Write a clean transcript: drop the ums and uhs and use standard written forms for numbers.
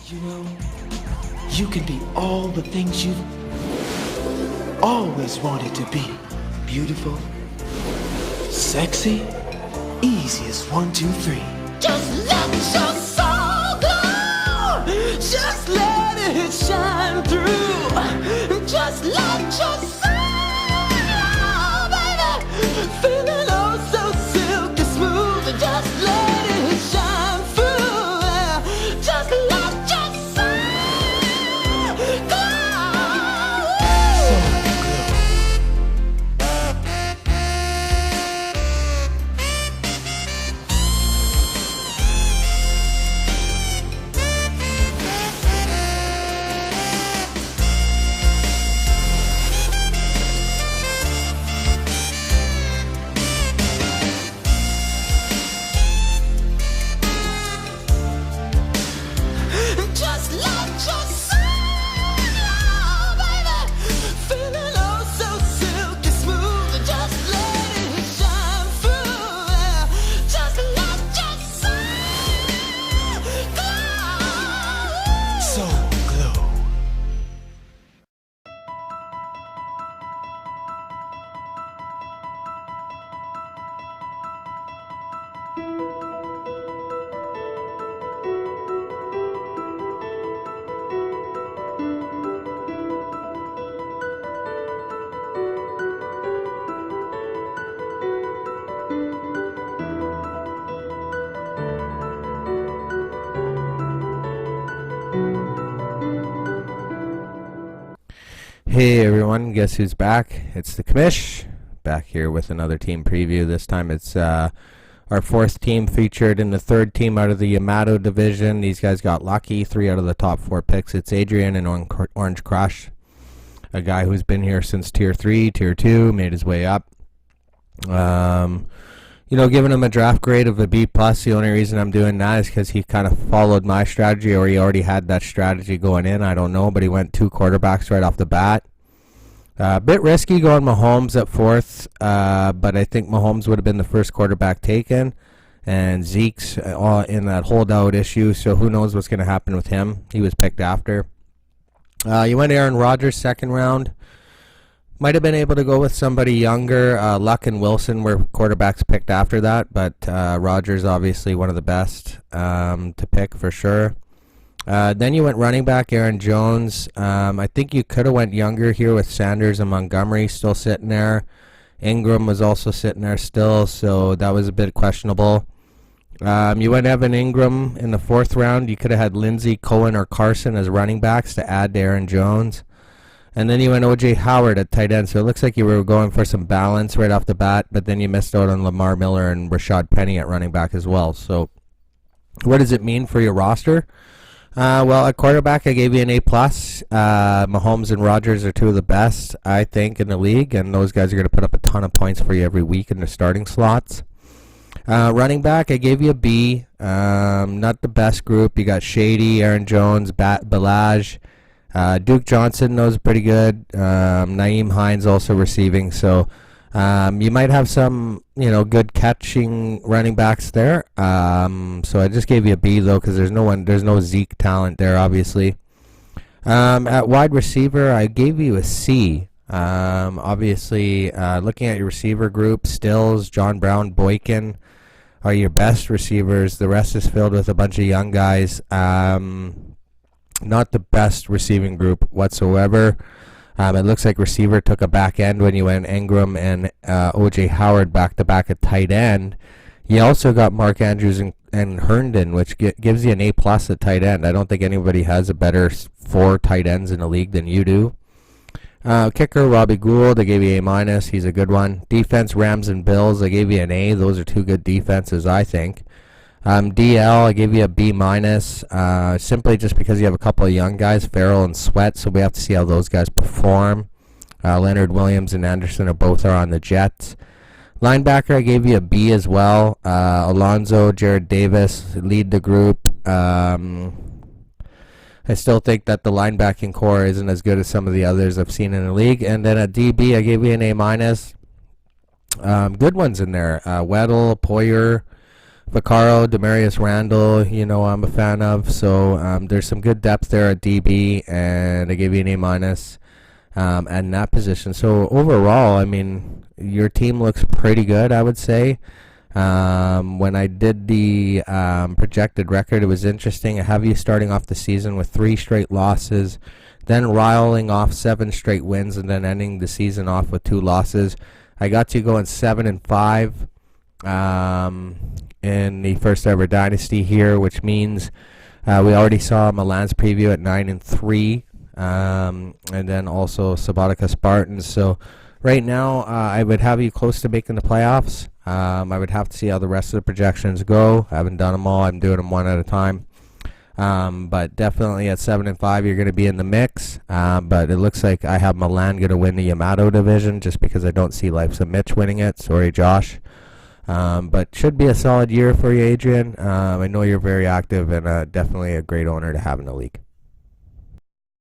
You know, you can be all the things you've always wanted to be. Beautiful, sexy, easy as 1, 2, 3. Just let your soul glow. Just let it shine through. Just let your soul glow, baby. Feeling oh so silky smooth. Just let it shine through. Just let your soul glow. Just let your soul glow, baby. Feeling oh so silky smooth. Just let it shine through. Just let your soul glow. Soul Glow. Hey everyone, guess who's back? It's the Commish, back here with another team preview. This time it's our fourth team featured in the third team out of the Yamato division. These guys got lucky, 3 out of the top 4 picks. It's Adrian and Orange Crush, a guy who's been here since Tier 3, Tier 2, made his way up. Giving him a draft grade of a B+. The only reason I'm doing that is because he kind of followed my strategy, or he already had that strategy going in. I don't know, but he went 2 quarterbacks right off the bat. A bit risky going Mahomes at 4th, but I think Mahomes would have been the first quarterback taken, and Zeke's in that holdout issue, so who knows what's going to happen with him. He was picked after. You went Aaron Rodgers 2nd round. Might have been able to go with somebody younger. Luck and Wilson were quarterbacks picked after that, but Rodgers obviously one of the best to pick for sure. Then you went running back Aaron Jones. I think you could have went younger here with Sanders and Montgomery still sitting there. Ingram was also sitting there still, so that was a bit questionable. You went Evan Ingram in the 4th round. You could have had Lindsey, Cohen, or Carson as running backs to add to Aaron Jones. And then you went O.J. Howard at tight end, so it looks like you were going for some balance right off the bat, but then you missed out on Lamar Miller and Rashad Penny at running back as well. So what does it mean for your roster? Well, at quarterback, I gave you an A+. Mahomes and Rodgers are 2 of the best, I think, in the league, and those guys are going to put up a ton of points for you every week in their starting slots. Running back, I gave you a B. Not the best group. You got Shady, Aaron Jones, Balaj. Duke Johnson, those pretty good. Nyheim Hines also receiving, so you might have some, good catching running backs there. So I just gave you a B though, because there's no Zeke talent there, obviously. At wide receiver, I gave you a C. Obviously, looking at your receiver group, Stills, John Brown, Boykin are your best receivers. The rest is filled with a bunch of young guys. Not the best receiving group whatsoever. It looks like receiver took a back end when you went Ingram and O.J. Howard back-to-back at tight end. You also got Mark Andrews and Herndon, which gives you an A+ at tight end. I don't think anybody has a better 4 tight ends in the league than you do. Kicker, Robbie Gould, I gave you A-. He's a good one. Defense, Rams and Bills, I gave you an A. Those are 2 good defenses, I think. DL, I gave you a B-, simply just because you have a couple of young guys, Farrell and Sweat, so we have to see how those guys perform. Leonard Williams and Anderson both are on the Jets. Linebacker, I gave you a B as well. Alonzo, Jared Davis lead the group. I still think that the linebacking core isn't as good as some of the others I've seen in the league. And then at DB, I gave you an A-. Good ones in there. Weddle, Poyer, Vaccaro, Demarius Randall, I'm a fan of. So there's some good depth there at DB, and I gave you an A minus in that position. So overall, I mean, your team looks pretty good, I would say. When I did the projected record, it was interesting. I have you starting off the season with 3 straight losses, then riling off 7 straight wins, and then ending the season off with 2 losses. I got you going 7-5 in the first ever dynasty here, which means we already saw Milan's preview at 9-3, and then also Subotica Spartans. So right now, I would have you close to making the playoffs. I would have to see how the rest of the projections go. I haven't done them all. I'm doing them one at a time. But definitely at 7-5, you're going to be in the mix. But it looks like I have Milan going to win the Yamato division just because I don't see Life's a Mitch winning it. Sorry, Josh. But should be a solid year for you, Adrian. I know you're very active and definitely a great owner to have in the league.